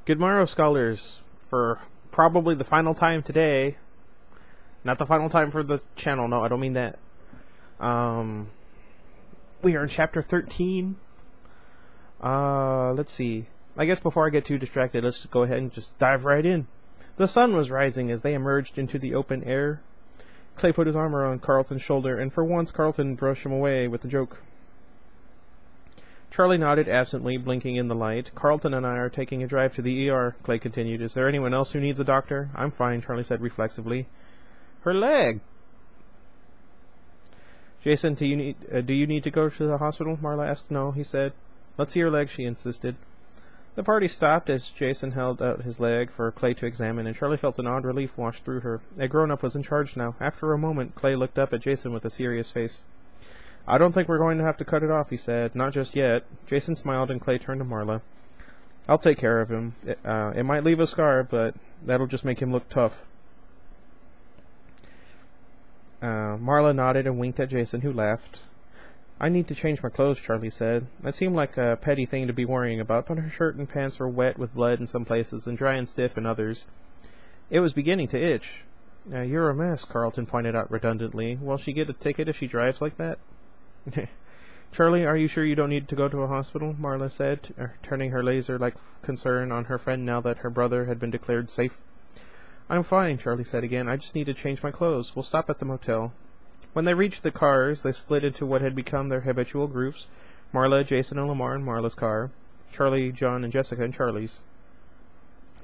Good morrow, scholars. For probably the final time today. Not the final time for the channel, no, I don't mean that. We are in chapter 13. Let's see. I guess before I get too distracted, let's just go ahead and just dive right in. The sun was rising as they emerged into the open air. Clay put his arm around Carlton's shoulder, and for once Carlton brushed him away with a joke. Charlie nodded absently, blinking in the light. Carlton and I are taking a drive to the ER, Clay continued. Is there anyone else who needs a doctor? I'm fine, Charlie said reflexively. Her leg! Jason, do you need to go to the hospital? Marla asked. No, he said. Let's see your leg, she insisted. The party stopped as Jason held out his leg for Clay to examine, and Charlie felt an odd relief wash through her. A grown-up was in charge now. After a moment, Clay looked up at Jason with a serious face. I don't think we're going to have to cut it off, he said. Not just yet. Jason smiled, and Clay turned to Marla. I'll take care of him. It might leave a scar, but that'll just make him look tough. Marla nodded and winked at Jason, who laughed. I need to change my clothes, Charlie said. It seemed like a petty thing to be worrying about, but her shirt and pants were wet with blood in some places and dry and stiff in others. It was beginning to itch. You're a mess, Carlton pointed out redundantly. Will she get a ticket if she drives like that? Charlie, are you sure you don't need to go to a hospital? Marla said, turning her laser-like concern on her friend now that her brother had been declared safe. I'm fine, Charlie said again. I just need to change my clothes. We'll stop at the motel. When they reached the cars, they split into what had become their habitual groups. Marla, Jason, and Lamar in Marla's car. Charlie, John, and Jessica in Charlie's.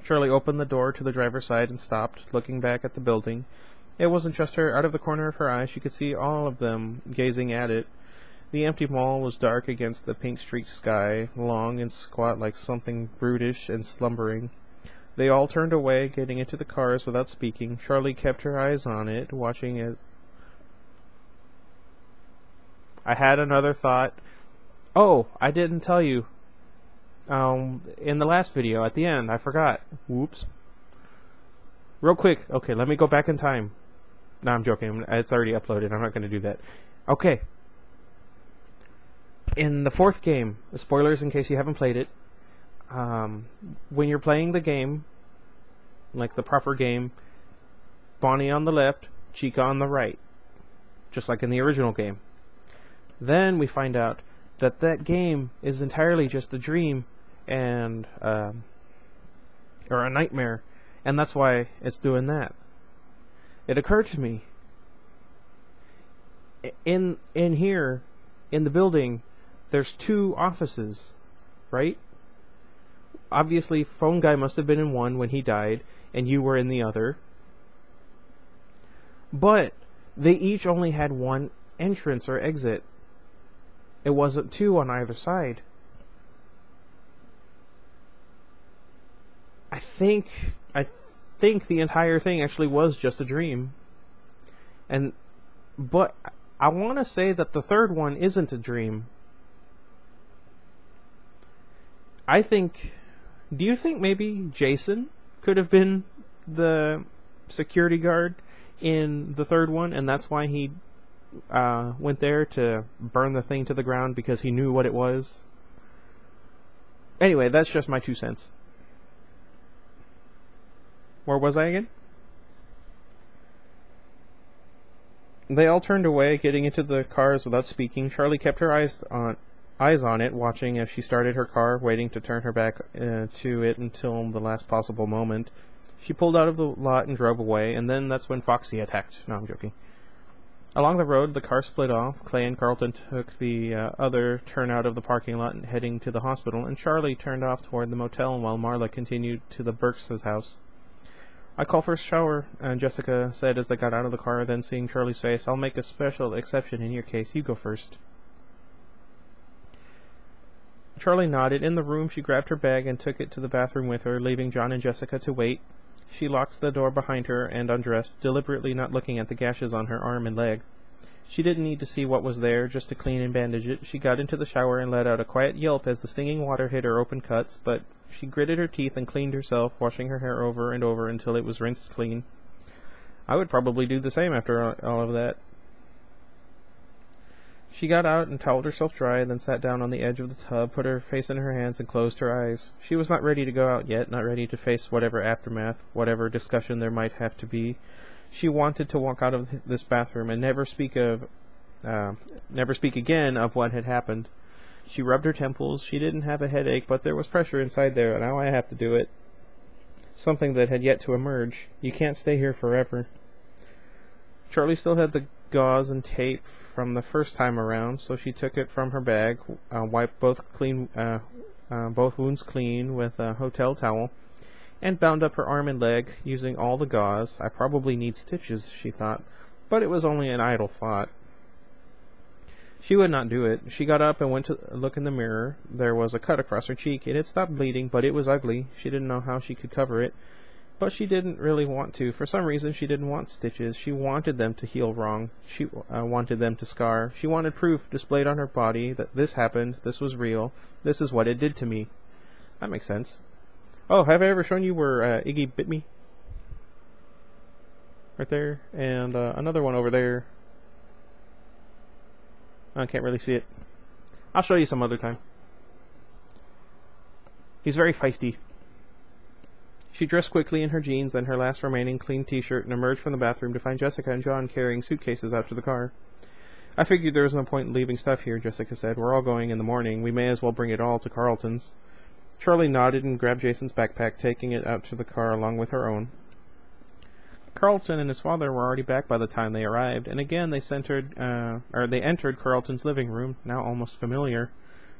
Charlie opened the door to the driver's side and stopped, looking back at the building. It wasn't just her. Out of the corner of her eye, she could see all of them gazing at it. The empty mall was dark against the pink-streaked sky, long and squat like something brutish and slumbering. They all turned away, getting into the cars without speaking. Charlie kept her eyes on it, watching it. I had another thought. Oh, I didn't tell you. In the last video, at the end, I forgot. Whoops. Real quick. Okay, let me go back in time. No, I'm joking. It's already uploaded. I'm not going to do that. Okay. In the fourth game, spoilers in case you haven't played it, when you're playing the game, like the proper game, Bonnie on the left, Chica on the right, just like in the original game. Then we find out that that game is entirely just a dream and or a nightmare, and that's why it's doing that. It occurred to me in here in the building there's two offices, right? Obviously, phone guy must have been in one when he died, and you were in the other. But they each only had one entrance or exit. It wasn't two on either side. I think the entire thing actually was just a dream. But I want to say that the third one isn't a dream. Do you think maybe Jason could have been the security guard in the third one, and that's why he went there to burn the thing to the ground because he knew what it was? Anyway, that's just my 2 cents. Where was I again? They all turned away, getting into the cars without speaking. Charlie kept her eyes on it, watching as she started her car, waiting to turn her back to it until the last possible moment. She pulled out of the lot and drove away, and then that's when Foxy attacked. No, I'm joking. Along the road, the car split off. Clay and Carlton took the other turn out of the parking lot and heading to the hospital, and Charlie turned off toward the motel while Marla continued to the Burks' house. I call for a shower, Jessica said as they got out of the car, then seeing Charlie's face, I'll make a special exception in your case. You go first. Charlie nodded. In the room, she grabbed her bag and took it to the bathroom with her, leaving John and Jessica to wait. She locked the door behind her and undressed, deliberately not looking at the gashes on her arm and leg. She didn't need to see what was there, just to clean and bandage it. She got into the shower and let out a quiet yelp as the stinging water hit her open cuts, but she gritted her teeth and cleaned herself, washing her hair over and over until it was rinsed clean. I would probably do the same after all of that. She got out and toweled herself dry, then sat down on the edge of the tub, put her face in her hands, and closed her eyes. She was not ready to go out yet, not ready to face whatever aftermath, whatever discussion there might have to be. She wanted to walk out of this bathroom and never speak again of what had happened. She rubbed her temples. She didn't have a headache, but there was pressure inside there. Now I have to do it. Something that had yet to emerge. You can't stay here forever. Charlie still had the gauze and tape from the first time around, so she took it from her bag, wiped both wounds clean with a hotel towel, and bound up her arm and leg using all the gauze. I probably need stitches, she thought, but it was only an idle thought. She would not do it. She got up and went to look in the mirror. There was a cut across her cheek. It had stopped bleeding, but it was ugly. She didn't know how she could cover it, but she didn't really want to. For some reason, she didn't want stitches. She wanted them to heal wrong. She wanted them to scar. She wanted proof displayed on her body that this happened, this was real, this is what it did to me. That makes sense. Oh, have I ever shown you where Iggy bit me? Right there. And another one over there. I can't really see it. I'll show you some other time. He's very feisty. She dressed quickly in her jeans and her last remaining clean t-shirt and emerged from the bathroom to find Jessica and John carrying suitcases out to the car. I figured there was no point in leaving stuff here, Jessica said. We're all going in the morning. We may as well bring it all to Carlton's. Charlie nodded and grabbed Jason's backpack, taking it out to the car along with her own. Carlton and his father were already back by the time they arrived, and again they entered Carlton's living room, now almost familiar.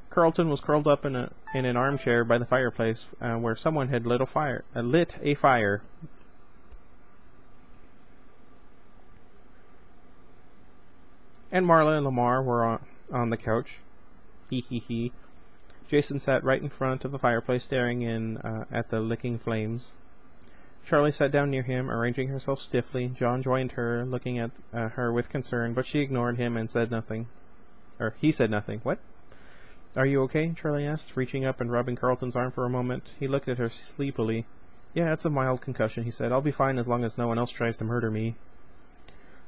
Carlton was curled up in an armchair by the fireplace, where someone had lit a fire. And Marla and Lamar were on the couch. Hee hee hee. Jason sat right in front of the fireplace, staring in at the licking flames. Charlie sat down near him, arranging herself stiffly. John joined her, looking at her with concern, but she ignored him and said nothing. Or he said nothing. What? Are you okay? Charlie asked, reaching up and rubbing Carlton's arm for a moment. He looked at her sleepily. Yeah, it's a mild concussion, he said. I'll be fine as long as no one else tries to murder me.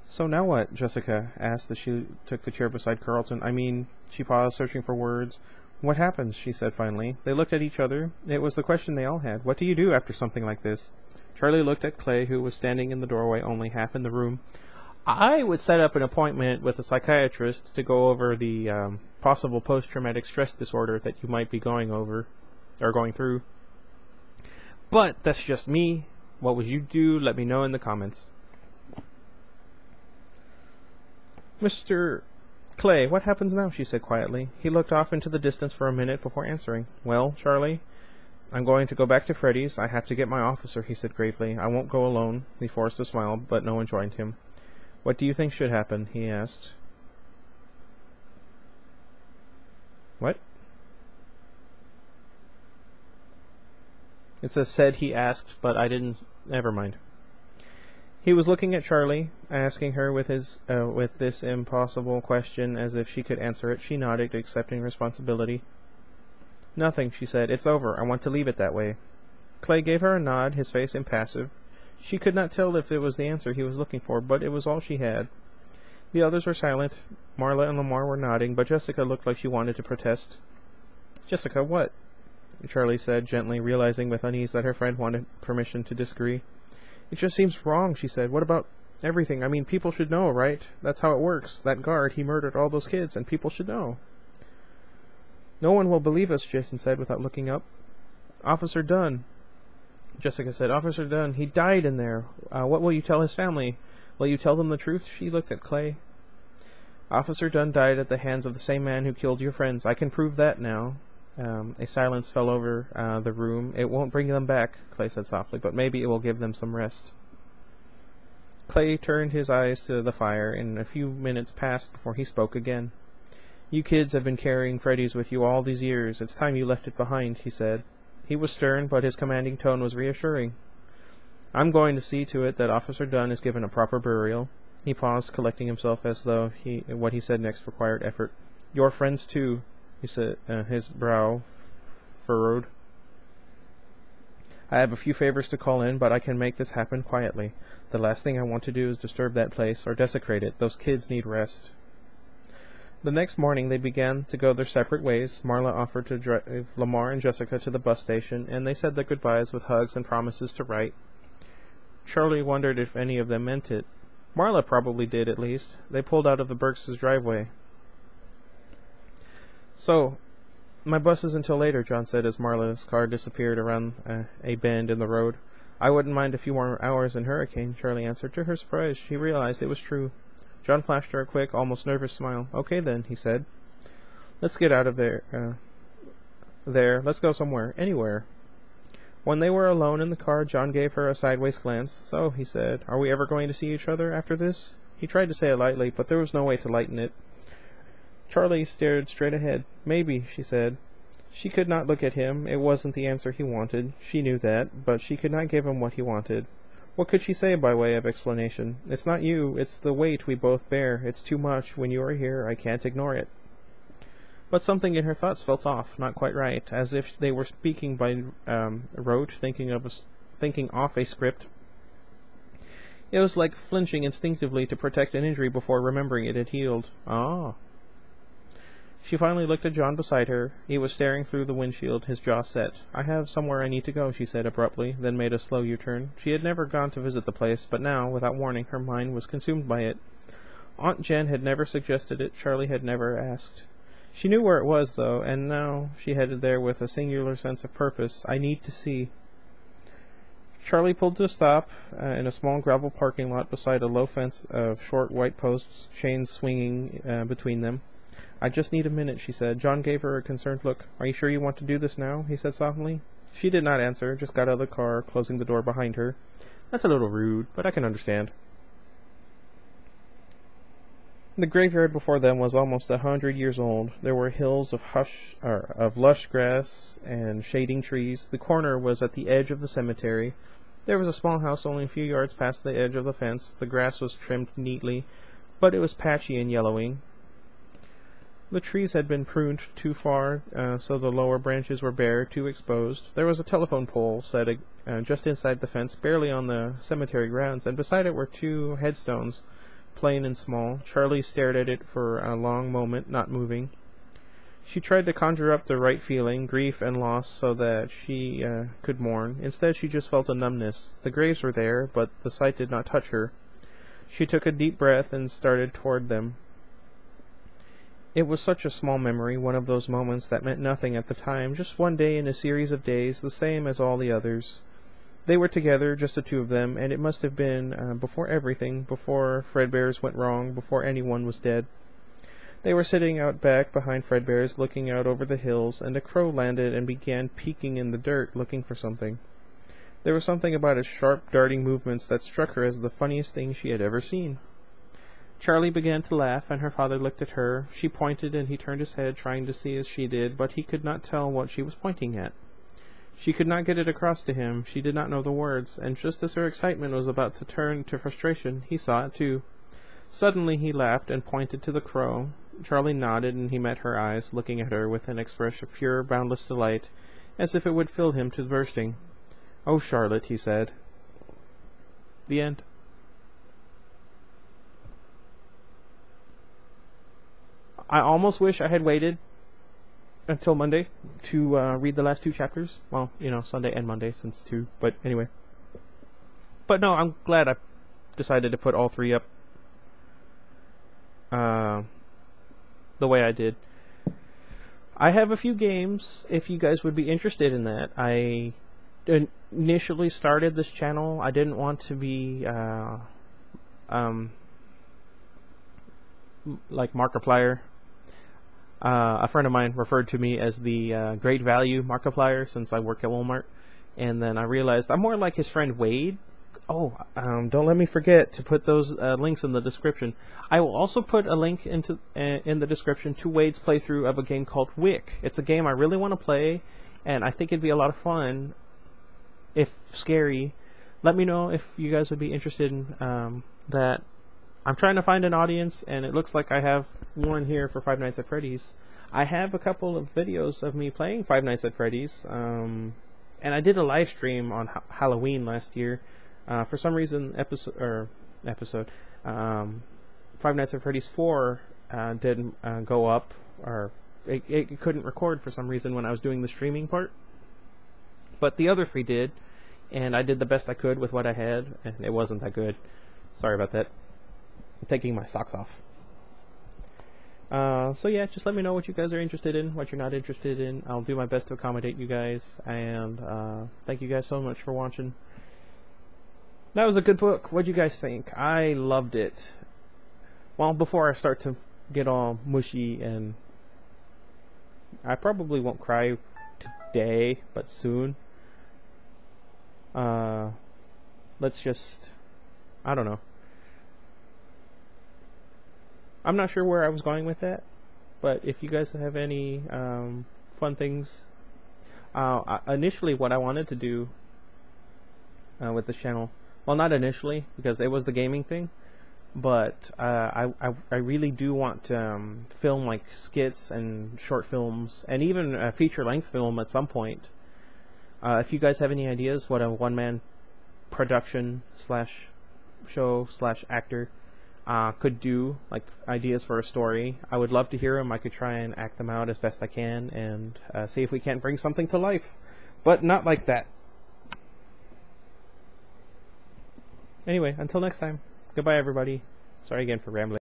So now what? Jessica asked as she took the chair beside Carlton. I mean, she paused, searching for words. What happens? She said finally. They looked at each other. It was the question they all had. What do you do after something like this? Charlie looked at Clay, who was standing in the doorway, only half in the room. I would set up an appointment with a psychiatrist to go over the possible post-traumatic stress disorder that you might be going through. But that's just me. What would you do? Let me know in the comments. Mr. Clay, what happens now? She said quietly. He looked off into the distance for a minute before answering. Well, Charlie, I'm going to go back to Freddy's. I have to get my officer, he said gravely. I won't go alone. He forced a smile, but no one joined him. What do you think should happen? He asked. What? It said he asked, but I didn't. Never mind. He was looking at Charlie, asking her with this impossible question as if she could answer it. She nodded, accepting responsibility. Nothing, she said. It's over. I want to leave it that way. Clay gave her a nod, his face impassive. She could not tell if it was the answer he was looking for, but it was all she had. The others were silent. Marla and Lamar were nodding, but Jessica looked like she wanted to protest. Jessica, what? Charlie said, gently, realizing with unease that her friend wanted permission to disagree. It just seems wrong, she said. What about everything? I mean, people should know, right? That's how it works. That guard, he murdered all those kids, and people should know. No one will believe us, Jason said without looking up. Officer Dunn. Jessica said, Officer Dunn, he died in there. What will you tell his family? Will you tell them the truth? She looked at Clay. Officer Dunn died at the hands of the same man who killed your friends. I can prove that now. A silence fell over the room. It won't bring them back, Clay said softly, but maybe it will give them some rest. Clay turned his eyes to the fire, and a few minutes passed before he spoke again. You kids have been carrying Freddy's with you all these years. It's time you left it behind, he said. He was stern, but his commanding tone was reassuring. I'm going to see to it that Officer Dunn is given a proper burial. He paused, collecting himself as though what he said next required effort. Your friends, too, he said, his brow furrowed. I have a few favors to call in, but I can make this happen quietly. The last thing I want to do is disturb that place or desecrate it. Those kids need rest. The next morning they began to go their separate ways. Marla offered to drive Lamar and Jessica to the bus station, and they said their goodbyes with hugs and promises to write. Charlie wondered if any of them meant it. Marla probably did, at least. They pulled out of the Burks' driveway. "So, my bus is until later," John said as Marla's car disappeared around a bend in the road. "I wouldn't mind a few more hours in Hurricane," Charlie answered. To her surprise, she realized it was true. John flashed her a quick, almost nervous smile. "Okay then," he said. "Let's get out of there. Let's go somewhere. Anywhere." When they were alone in the car, John gave her a sideways glance. "So," he said, "are we ever going to see each other after this?" He tried to say it lightly, but there was no way to lighten it. Charlie stared straight ahead. "Maybe," she said. She could not look at him. It wasn't the answer he wanted. She knew that, but she could not give him what he wanted. What could she say by way of explanation? "It's not you. It's the weight we both bear. It's too much. When you are here, I can't ignore it." But something in her thoughts felt off, not quite right, as if they were speaking by rote, thinking off a script. It was like flinching instinctively to protect an injury before remembering it had healed. Ah. She finally looked at John beside her. He was staring through the windshield, his jaw set. "I have somewhere I need to go," she said abruptly, then made a slow U-turn. She had never gone to visit the place, but now, without warning, her mind was consumed by it. Aunt Jen had never suggested it. Charlie had never asked. She knew where it was, though, and now she headed there with a singular sense of purpose. "I need to see." Charlie pulled to a stop in a small gravel parking lot beside a low fence of short white posts, chains swinging between them. "I just need a minute," she said. John gave her a concerned look. "Are you sure you want to do this now?" he said softly. She did not answer, just got out of the car, closing the door behind her. "That's a little rude, but I can understand." The graveyard before them was almost 100 years old. There were hills of lush grass and shading trees. The corner was at the edge of the cemetery. There was a small house only a few yards past the edge of the fence. The grass was trimmed neatly, but it was patchy and yellowing. The trees had been pruned too far, so the lower branches were bare, too exposed. There was a telephone pole set just inside the fence, barely on the cemetery grounds, and beside it were 2 headstones, plain and small. Charlie stared at it for a long moment, not moving. She tried to conjure up the right feeling, grief and loss, so that she could mourn. Instead, she just felt a numbness. The graves were there, but the sight did not touch her. She took a deep breath and started toward them. It was such a small memory, one of those moments that meant nothing at the time, just one day in a series of days, the same as all the others. They were together, just the 2 of them, and it must have been before everything, before Fredbear's went wrong, before anyone was dead. They were sitting out back behind Fredbear's, looking out over the hills, and a crow landed and began peeking in the dirt, looking for something. There was something about its sharp, darting movements that struck her as the funniest thing she had ever seen. Charlie began to laugh, and her father looked at her. She pointed, and he turned his head, trying to see as she did, but he could not tell what she was pointing at. She could not get it across to him. She did not know the words, and just as her excitement was about to turn to frustration, he saw it too. Suddenly he laughed and pointed to the crow. Charlie nodded, and he met her eyes, looking at her with an expression of pure, boundless delight, as if it would fill him to bursting. "Oh, Charlotte," he said. The end. I almost wish I had waited until Monday to read the last 2 chapters. Well, Sunday and Monday, since 2. But anyway. But no, I'm glad I decided to put all 3 up the way I did. I have a few games, if you guys would be interested in that. I initially started this channel. I didn't want to be like Markiplier. A friend of mine referred to me as the great value Markiplier since I work at Walmart. And then I realized I'm more like his friend Wade. Don't let me forget to put those links in the description. I will also put a link in the description to Wade's playthrough of a game called Wick. It's a game I really want to play, and I think it'd be a lot of fun, if scary. Let me know if you guys would be interested in that. I'm trying to find an audience, and it looks like I have one here for Five Nights at Freddy's. I have a couple of videos of me playing Five Nights at Freddy's, and I did a live stream on Halloween last year. For some reason, Five Nights at Freddy's 4 didn't go up, or it couldn't record for some reason when I was doing the streaming part. But the other 3 did, and I did the best I could with what I had, and it wasn't that good. Sorry about that. I'm taking my socks off. So yeah, just let me know what you guys are interested in, what you're not interested in. I'll do my best to accommodate you guys, and thank you guys so much for watching. That was a good book. What'd you guys think? I loved it. Well, before I start to get all mushy, and I probably won't cry today, but soon. Let's just, I don't know. I'm not sure where I was going with that, but if you guys have any fun things, initially what I wanted to do with this channel, well, not initially, because it was the gaming thing, but I really do want to film like skits and short films, and even a feature-length film at some point. If you guys have any ideas what a one-man production slash show slash actor could do, like ideas for a story, I would love to hear them. I could try and act them out as best I can, and see if we can't bring something to life, but not like that. Anyway, until next time, goodbye everybody. Sorry again for rambling.